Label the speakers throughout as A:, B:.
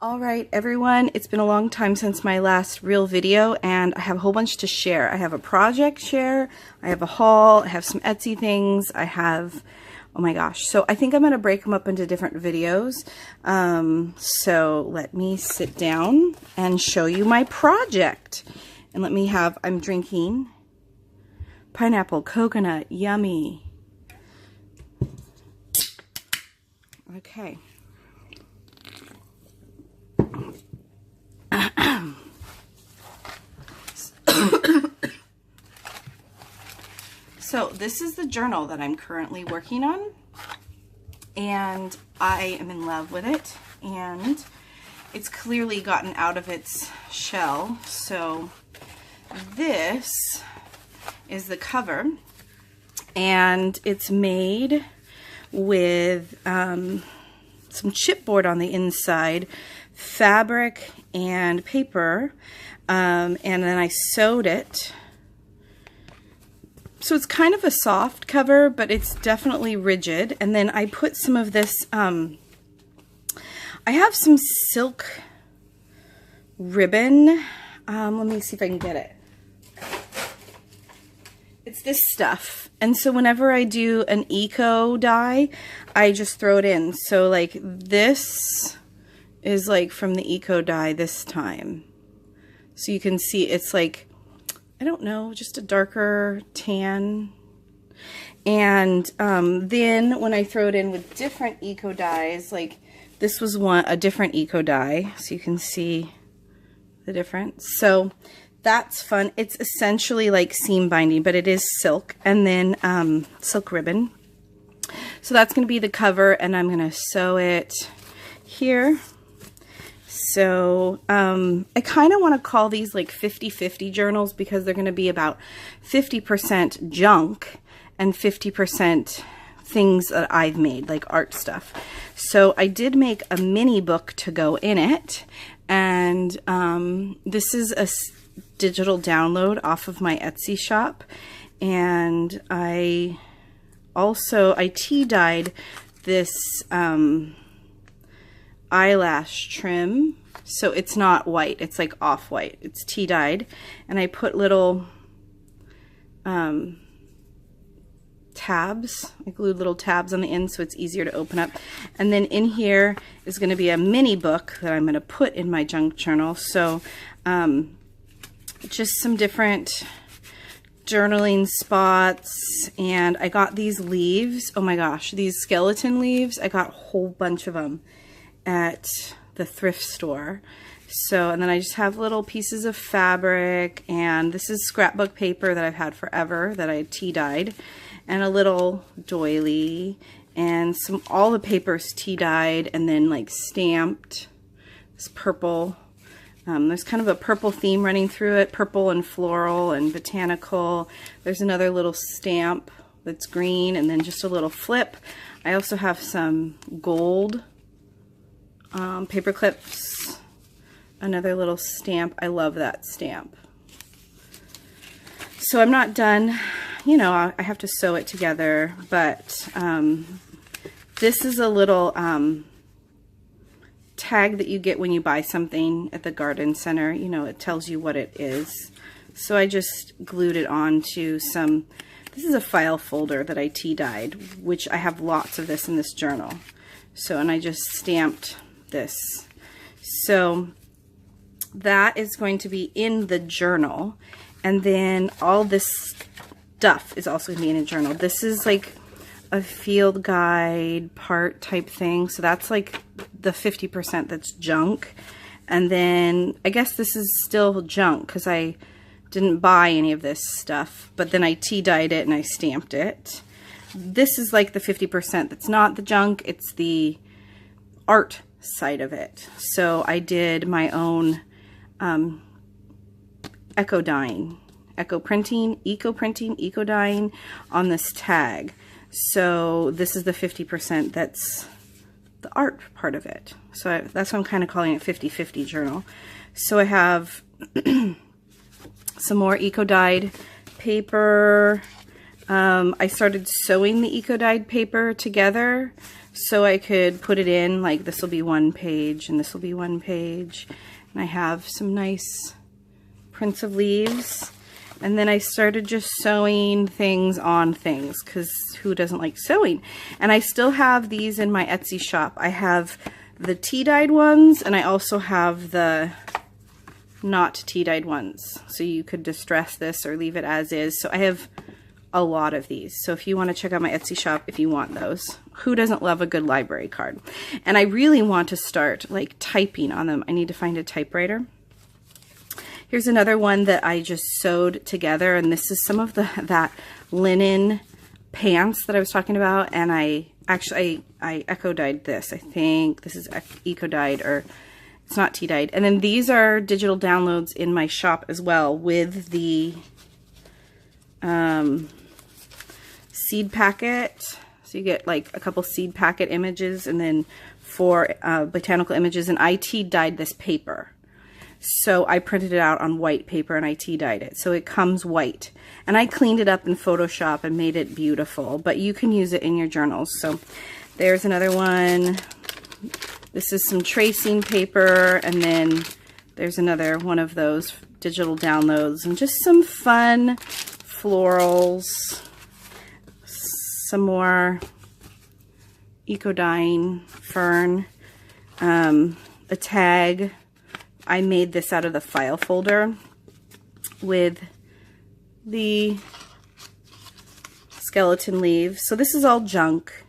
A: Alright everyone, it's been a long time since my last real video and I have a whole bunch to share. I have a project share, I have a haul, I have some Etsy things, I have, oh my gosh. So I think I'm going to break them up into different videos. So let me sit down and show you my project. And let me have, I'm drinking pineapple, coconut, yummy. Okay. So this is the journal that I'm currently working on, and I am in love with it, and it's clearly gotten out of its shell. So this is the cover, and it's made with some chipboard on the inside, fabric and paper, and then I sewed it. So it's kind of a soft cover, but it's definitely rigid. And then I put some of this, I have some silk ribbon. Let me see if I can get it. It's this stuff. And so whenever I do an eco dye, I just throw it in. So like this is like from the eco dye this time. So you can see it's like, I don't know, just a darker tan. And then when I throw it in with different eco dyes, like this was a different eco dye, so you can see the difference. So that's fun. It's essentially like seam binding, but it is silk, and then silk ribbon. So that's going to be the cover, and I'm going to sew it here. So I kind of want to call these like 50-50 journals, because they're going to be about 50% junk and 50% things that I've made, like art stuff. So I did make a mini book to go in it, and this is a digital download off of my Etsy shop, and I tea dyed this eyelash trim, so it's not white, it's like off-white, it's tea dyed, and I put little tabs, I glued little tabs on the end so it's easier to open up. And then in here is going to be a mini book that I'm going to put in my junk journal. So just some different journaling spots, and I got these leaves, oh my gosh, these skeleton leaves, I got a whole bunch of them at the thrift store. So, and then I just have little pieces of fabric, and this is scrapbook paper that I've had forever that I tea dyed, and a little doily, and all the papers tea dyed and then like stamped. This purple, there's kind of a purple theme running through it, purple and floral and botanical. There's another little stamp that's green, and then just a little flip. I also have some gold paper clips, another little stamp. I love that stamp. So I'm not done, you know, I have to sew it together, but this is a little tag that you get when you buy something at the garden center. You know, it tells you what it is. So I just glued it onto some, this is a file folder that I tea dyed, which I have lots of this in this journal. So, and I just stamped this. So that is going to be in the journal, and then all this stuff is also going to be in a journal. This is like a field guide part type thing, so that's like the 50% that's junk. And then I guess this is still junk because I didn't buy any of this stuff, but then I tea dyed it and I stamped it. This is like the 50% that's not the junk, it's the art side of it. So I did my own eco dyeing, eco printing, eco dyeing on this tag. So this is the 50% that's the art part of it. So that's why I'm kind of calling it 50-50 journal. So I have some more eco dyed paper. I started sewing the eco dyed paper together. so I could put it in, like this will be one page and this will be one page. And I have some nice prints of leaves. And then I started just sewing things on things, because who doesn't like sewing? And I still have these in my Etsy shop. I have the tea-dyed ones, and I also have the not tea-dyed ones. So you could distress this or leave it as is. So I have a lot of these. So if you want to check out my Etsy shop, if you want those. Who doesn't love a good library card? And I really want to start like typing on them. I need to find a typewriter. Here's another one that I just sewed together, and this is some of that linen pants that I was talking about, and I eco-dyed this. I think this is eco-dyed, or it's not tea-dyed. And then these are digital downloads in my shop as well, with the seed packet. So you get like a couple seed packet images, and then 4 botanical images, and I tea-dyed this paper. So I printed it out on white paper and I tea-dyed it. So it comes white. And I cleaned it up in Photoshop and made it beautiful. But you can use it in your journals. So there's another one. This is some tracing paper. And then there's another one of those digital downloads. And just some fun florals. Some more eco-dyeing fern. A tag. I made this out of the file folder with the skeleton leaves. So this is all junk.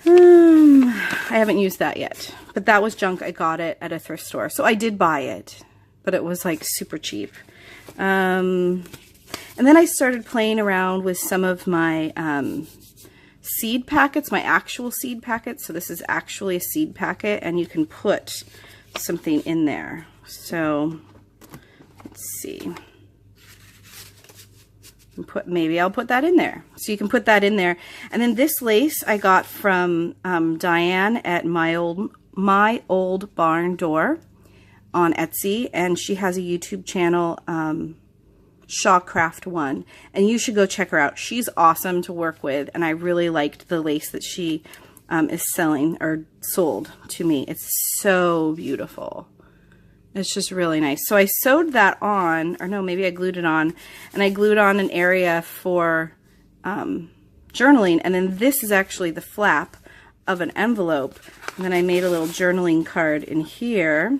A: I haven't used that yet, but that was junk. I got it at a thrift store. So I did buy it, but it was like super cheap. And then I started playing around with some of my seed packets, my actual seed packets. So this is actually a seed packet, and you can put something in there. So let's see, maybe I'll put that in there. So you can put that in there. And then this lace I got from Diane at my old barn door on Etsy, and she has a YouTube channel, Shawcraft 1, and you should go check her out. She's awesome to work with, and I really liked the lace that she is selling or sold to me. It's so beautiful. It's just really nice. So I sewed that on, or no, maybe I glued it on, and I glued on an area for journaling. And then this is actually the flap of an envelope. And then I made a little journaling card in here,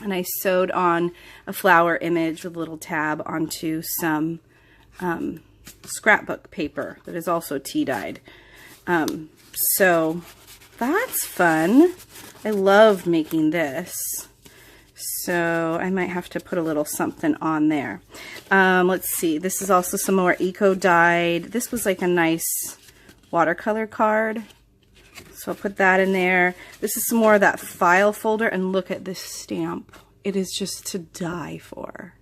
A: and I sewed on a flower image with a little tab onto some scrapbook paper that is also tea-dyed. So that's fun. I loved making this. So I might have to put a little something on there. Let's see. This is also some more eco-dyed. This was like a nice watercolor card. So I'll put that in there. This is some more of that file folder, and look at this stamp. It is just to die for.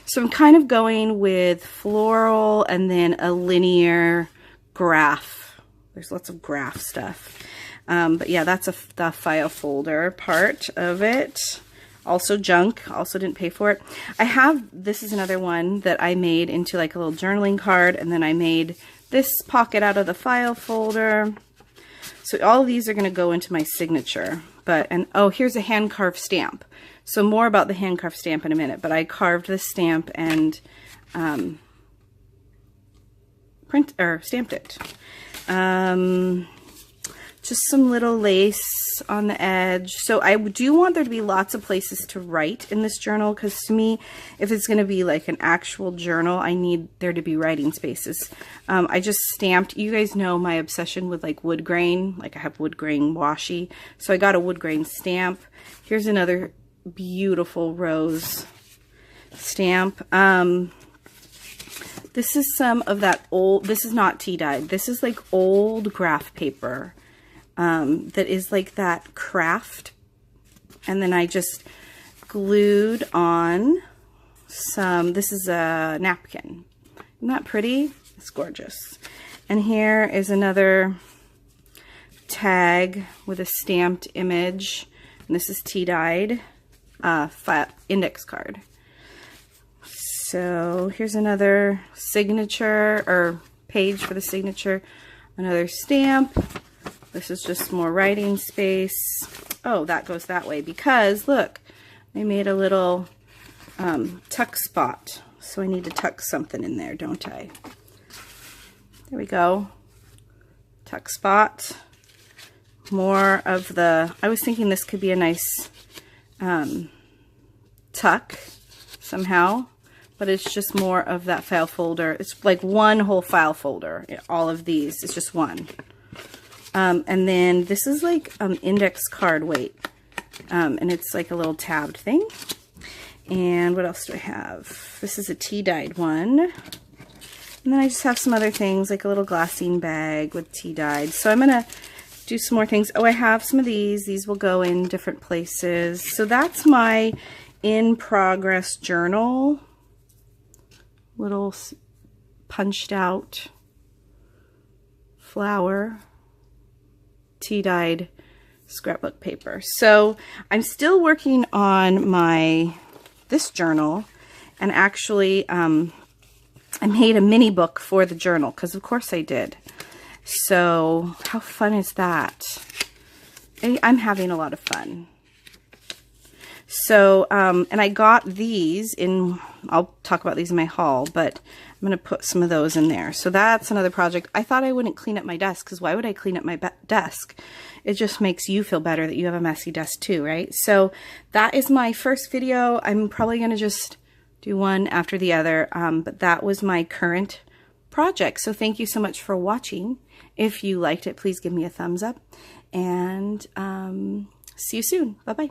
A: So I'm kind of going with floral and then a linear graph. There's lots of graph stuff. But yeah, that's the file folder part of it. Also junk. Also didn't pay for it. This is another one that I made into like a little journaling card, and then I made this pocket out of the file folder. So all of these are going to go into my signature. Oh, here's a hand-carved stamp. So more about the hand-carved stamp in a minute, but I carved the stamp and stamped it. Just some little lace on the edge. So I do want there to be lots of places to write in this journal, because to me, if it's going to be like an actual journal, I need there to be writing spaces. I just stamped, you guys know my obsession with like wood grain, like I have wood grain washi. So I got a wood grain stamp. Here's another beautiful rose stamp. This is some of that old, this is not tea-dyed, this is like old graph paper that is like that craft. And then I just glued on some, this is a napkin. Isn't that pretty? It's gorgeous. And here is another tag with a stamped image. And this is tea-dyed index card. So here's another signature or page for the signature. Another stamp. This is just more writing space. Oh, that goes that way because look, I made a little tuck spot. So I need to tuck something in there, don't I? There we go. Tuck spot. More of the, I was thinking this could be a nice tuck somehow, but it's just more of that file folder. It's like one whole file folder. All of these, it's just one. And then this is like index card weight. And it's like a little tabbed thing. And what else do I have? This is a tea dyed one. And then I just have some other things like a little glassine bag with tea dyed. So I'm gonna do some more things. Oh, I have some of these. These will go in different places. So that's my in progress journal. Little punched out flower. Tea dyed scrapbook paper. So I'm still working on this journal, and actually I made a mini book for the journal because of course I did. So how fun is that? I'm having a lot of fun. So and I got these in, I'll talk about these in my haul, but I'm going to put some of those in there. So that's another project. I thought I wouldn't clean up my desk because why would I clean up my desk? It just makes you feel better that you have a messy desk too, right? So that is my first video. I'm probably going to just do one after the other, but that was my current project. So thank you so much for watching. If you liked it, please give me a thumbs up, and see you soon. Bye-bye.